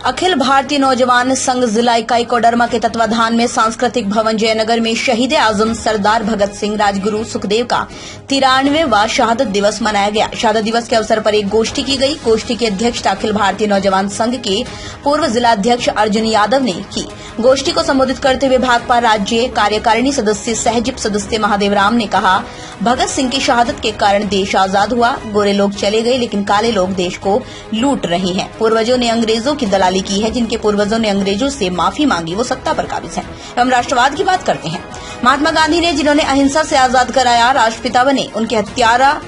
अखिल भारतीय नौजवान संघ जिला इकाई कोडरमा के तत्वाधान में सांस्कृतिक भवन जयनगर में शहीद आजम सरदार भगत सिंह राजगुरु सुखदेव का 93वां शहादत दिवस मनाया गया। शहादत दिवस के अवसर पर एक गोष्ठी की गई। गोष्ठी की अध्यक्षता अखिल भारतीय नौजवान संघ के पूर्व जिलाध्यक्ष अर्जुन यादव ने की। गोष्ठी को संबोधित करते हुए भाकपा राज्य कार्यकारिणी सदस्य सहजिप सदस्य महादेव राम ने कहा, भगत सिंह की शहादत के कारण देश आजाद हुआ। गोरे लोग चले गए लेकिन काले लोग देश को लूट रहे हैं। पूर्वजों ने अंग्रेजों की दलाली की है। जिनके पूर्वजों ने अंग्रेजों से माफी मांगी वो सत्ता पर काबिज हैं। हम राष्ट्रवाद की बात करते हैं। महात्मा गांधी ने जिन्होंने अहिंसा से आजाद कराया, राष्ट्रपिता बने, उनके हत्यारा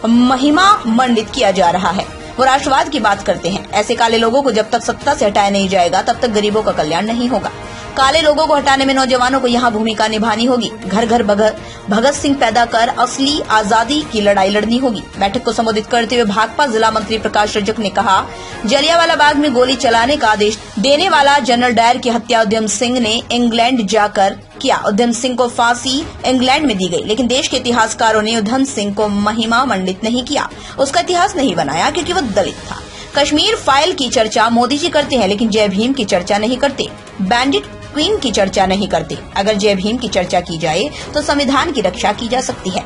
महिमा मंडित किया जा रहा है। वो राष्ट्रवाद की बात करते हैं। ऐसे काले लोगों को जब तक सत्ता से हटाया नहीं जाएगा तब तक गरीबों का कल्याण नहीं होगा। काले लोगों को हटाने में नौजवानों को यहाँ भूमिका निभानी होगी। घर घर भगत सिंह पैदा कर असली आजादी की लड़ाई लड़नी होगी। बैठक को संबोधित करते हुए भाकपा जिला मंत्री प्रकाश रजक ने कहा, जलियांवाला बाग में गोली चलाने का आदेश देने वाला जनरल डायर की हत्या उधम सिंह ने इंग्लैंड जाकर किया। उधम सिंह को फांसी इंग्लैंड में दी गई, लेकिन देश के इतिहासकारों ने उधम सिंह को महिमा मंडित नहीं किया, उसका इतिहास नहीं बनाया क्योंकि वो दलित था। कश्मीर फाइल की चर्चा मोदी जी करते हैं लेकिन जय भीम की चर्चा नहीं करते। बैंडिट क्वीन की चर्चा नहीं करते। अगर जय भीम की चर्चा की जाए तो संविधान की रक्षा की जा सकती है।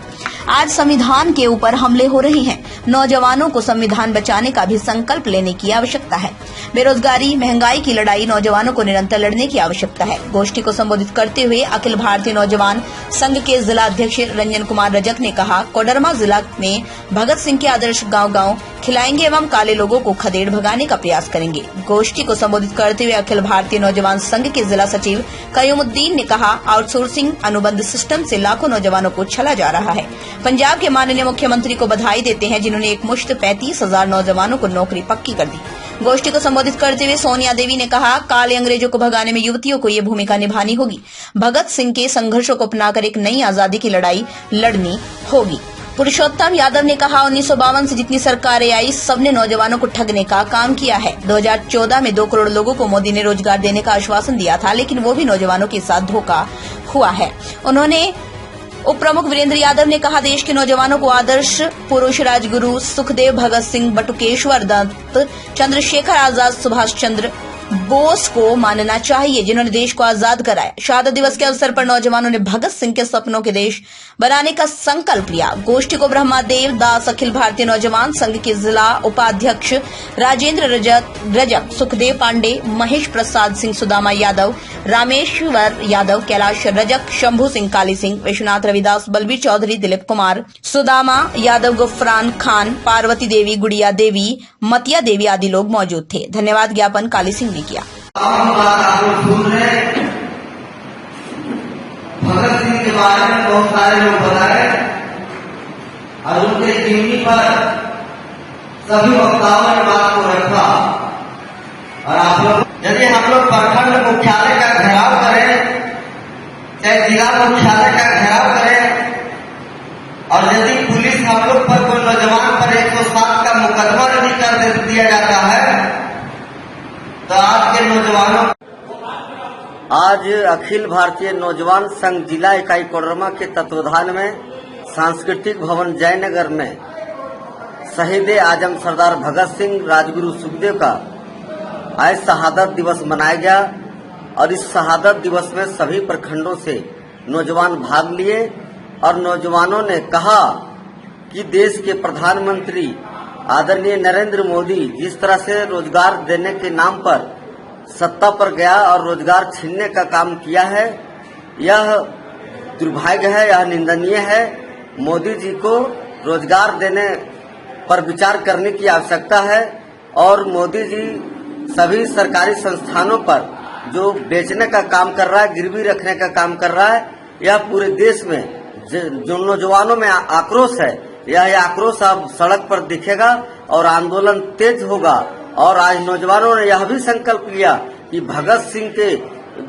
आज संविधान के ऊपर हमले हो रहे हैं। नौजवानों को संविधान बचाने का भी संकल्प लेने की आवश्यकता है। बेरोजगारी, महंगाई की लड़ाई नौजवानों को निरंतर लड़ने की आवश्यकता है। गोष्ठी को संबोधित करते हुए अखिल भारतीय नौजवान संघ के जिला अध्यक्ष रंजन कुमार रजक ने कहा, कोडरमा जिला में भगत सिंह के आदर्श गांव-गांव खिलाएंगे एवं काले लोगों को खदेड़ भगाने का प्रयास करेंगे। गोष्ठी को संबोधित करते हुए अखिल भारतीय नौजवान संघ के जिला सचिव कयूमुद्दीन ने कहा, आउटसोर्सिंग अनुबंध सिस्टम से लाखों नौजवानों को छला जा रहा है। पंजाब के माननीय मुख्यमंत्री को बधाई देते हैं जिन्होंने एक मुश्त 35,000 नौजवानों को नौकरी पक्की कर दी। गोष्ठी को संबोधित करते हुए सोनिया देवी ने कहा, काले अंग्रेजों को भगाने में युवतियों को ये भूमिका निभानी होगी। भगत सिंह के संघर्षों को अपनाकर एक नई आजादी की लड़ाई लड़नी होगी। पुरुषोत्तम यादव ने कहा, 1952 से जितनी सरकारें आई सबने नौजवानों को ठगने का काम किया है। 2014 में 2 करोड़ लोगों को मोदी ने रोजगार देने का आश्वासन दिया था, लेकिन वो भी नौजवानों के साथ धोखा हुआ है। उन्होंने उप प्रमुख वीरेंद्र यादव ने कहा, देश के नौजवानों को आदर्श पुरुष राजगुरु सुखदेव, भगत सिंह, बटुकेश्वर दत्त, चंद्रशेखर आजाद, सुभाष चंद्र बोस को मानना चाहिए जिन्होंने देश को आजाद कराया। शहादत दिवस के अवसर पर नौजवानों ने भगत सिंह के सपनों के देश बनाने का संकल्प लिया। गोष्ठी को ब्रह्मादेव दास अखिल भारतीय नौजवान संघ के जिला उपाध्यक्ष राजेंद्र रजक, सुखदेव पांडे, महेश प्रसाद सिंह, सुदामा यादव, रामेश्वर यादव, कैलाश रजक, शंभू सिंह, काली सिंह, विश्वनाथ रविदास, बलबीर चौधरी, दिलीप कुमार, सुदामा यादव, गुफरान खान, पार्वती देवी, गुड़िया देवी, मतिया देवी आदि लोग मौजूद थे। धन्यवाद ज्ञापन काली सिंह ने किया। भगत सिंह के बारे में बहुत सारे लोग बताए और उनके जीवनी पर सभी वक्ताओं ने बात को रखा। और आप लोग यदि हम लोग प्रखंड मुख्यालय का घेराव करें, चाहे जिला मुख्यालय का घेराव करें, और यदि पुलिस हम लोग पर कोई नौजवान पर 107 का मुकदमा यदि कर दिया जाता है तो आज के नौजवानों, आज अखिल भारतीय नौजवान संघ जिला इकाई कोडरमा के तत्वाधान में सांस्कृतिक भवन जयनगर में शहीद आजम सरदार भगत सिंह राजगुरु सुखदेव का आज शहादत दिवस मनाया गया। और इस शहादत दिवस में सभी प्रखंडों से नौजवान भाग लिए और नौजवानों ने कहा कि देश के प्रधानमंत्री आदरणीय नरेंद्र मोदी जिस तरह से रोजगार देने के नाम पर सत्ता पर गया और रोजगार छीनने का काम किया है, यह दुर्भाग्य है, यह निंदनीय है। मोदी जी को रोजगार देने पर विचार करने की आवश्यकता है और मोदी जी सभी सरकारी संस्थानों पर जो बेचने का काम कर रहा है, गिरवी रखने का काम कर रहा है, यह पूरे देश में जो नौजवानों में आक्रोश है, यह आक्रोश अब सड़क पर दिखेगा और आंदोलन तेज होगा। और आज नौजवानों ने यह भी संकल्प लिया कि भगत सिंह के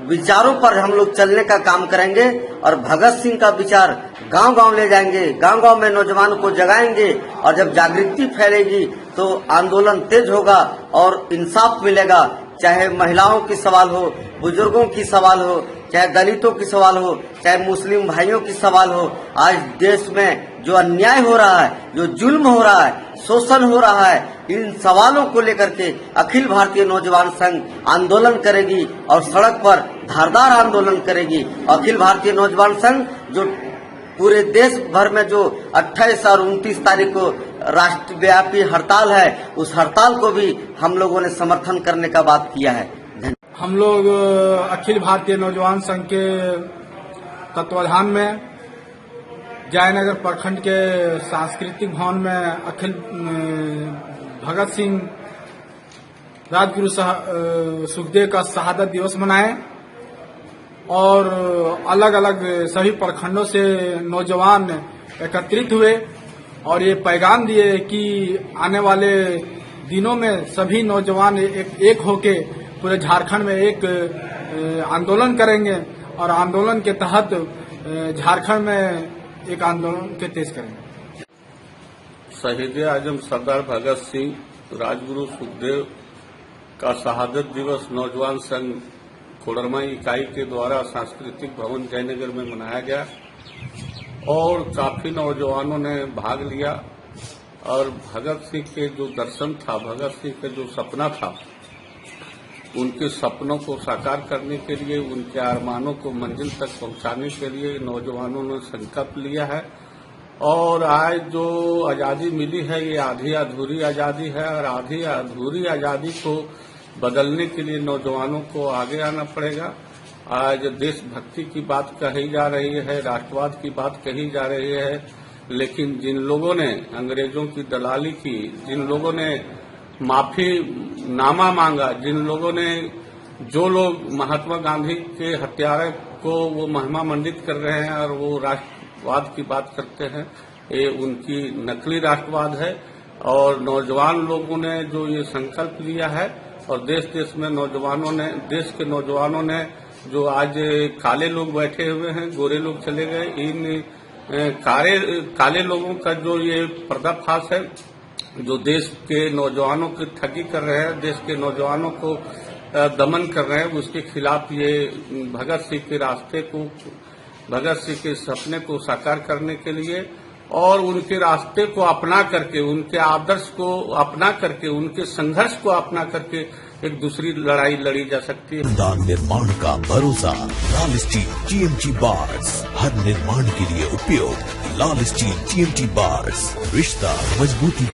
विचारों पर हम लोग चलने का काम करेंगे और भगत सिंह का विचार गांव-गांव ले जाएंगे, गांव-गांव में नौजवानों को जगाएंगे। और जब जागृति फैलेगी तो आंदोलन तेज होगा और इंसाफ मिलेगा। चाहे महिलाओं की सवाल हो, बुजुर्गों की सवाल हो, चाहे दलितों की सवाल हो, चाहे मुस्लिम भाइयों की सवाल हो। आज देश में जो अन्याय हो रहा है, जो जुल्म हो रहा है, शोषण हो रहा है, इन सवालों को लेकर के अखिल भारतीय नौजवान संघ आंदोलन करेगी और सड़क पर धारदार आंदोलन करेगी। अखिल भारतीय नौजवान संघ जो पूरे देश भर में जो 28 और 29 तारीख को राष्ट्रव्यापी हड़ताल है, उस हड़ताल को भी हम लोगों ने समर्थन करने का बात किया है। हम लोग अखिल भारतीय नौजवान संघ के तत्वाधान में जयनगर प्रखंड के सांस्कृतिक भवन में अखिल भगत सिंह राजगुरु सुखदेव का शहादत दिवस मनाए और अलग अलग सभी प्रखंडों से नौजवान एकत्रित हुए और ये पैगाम दिए कि आने वाले दिनों में सभी नौजवान एक होके पूरे झारखंड में एक आंदोलन करेंगे और आंदोलन के तहत झारखंड में एक आंदोलन के तेज करेंगे। शहीद आजम सरदार भगत सिंह राजगुरु सुखदेव का शहादत दिवस नौजवान संघ कोडरमा इकाई के द्वारा सांस्कृतिक भवन जयनगर में मनाया गया और काफी नौजवानों ने भाग लिया और भगत सिंह के जो दर्शन था, भगत सिंह का जो सपना था, उनके सपनों को साकार करने के लिए, उनके अरमानों को मंजिल तक पहुंचाने के लिए नौजवानों ने संकल्प लिया है। और आज जो आजादी मिली है, ये आधी अधूरी आजादी है और आधी अधूरी आजादी को बदलने के लिए नौजवानों को आगे आना पड़ेगा। आज देशभक्ति की बात कही जा रही है, राष्ट्रवाद की बात कही जा रही है, लेकिन जिन लोगों ने अंग्रेजों की दलाली की, जिन लोगों ने माफी नामा मांगा, जिन लोगों ने, जो लोग महात्मा गांधी के हत्यारे को वो महिमा मंडित कर रहे हैं और वो राष्ट्रवाद की बात करते हैं, ये उनकी नकली राष्ट्रवाद है। और नौजवान लोगों ने जो ये संकल्प लिया है और देश देश में नौजवानों ने, देश के नौजवानों ने, जो आज काले लोग बैठे हुए हैं, गोरे लोग चले गए, इन काले लोगों का जो ये पर्दाफाश है, जो देश के नौजवानों की ठगी कर रहे हैं, देश के नौजवानों को दमन कर रहे हैं, उसके खिलाफ ये भगत सिंह के रास्ते को, भगत सिंह के सपने को साकार करने के लिए और उनके रास्ते को अपना करके, उनके आदर्श को अपना करके, उनके संघर्ष को अपना करके एक दूसरी लड़ाई लड़ी जा सकती है। निर्माण का भरोसा लाल स्टील TMT बार्स, हर निर्माण के लिए उपयोग लाल स्टील TMT बार्स, रिश्ता मजबूती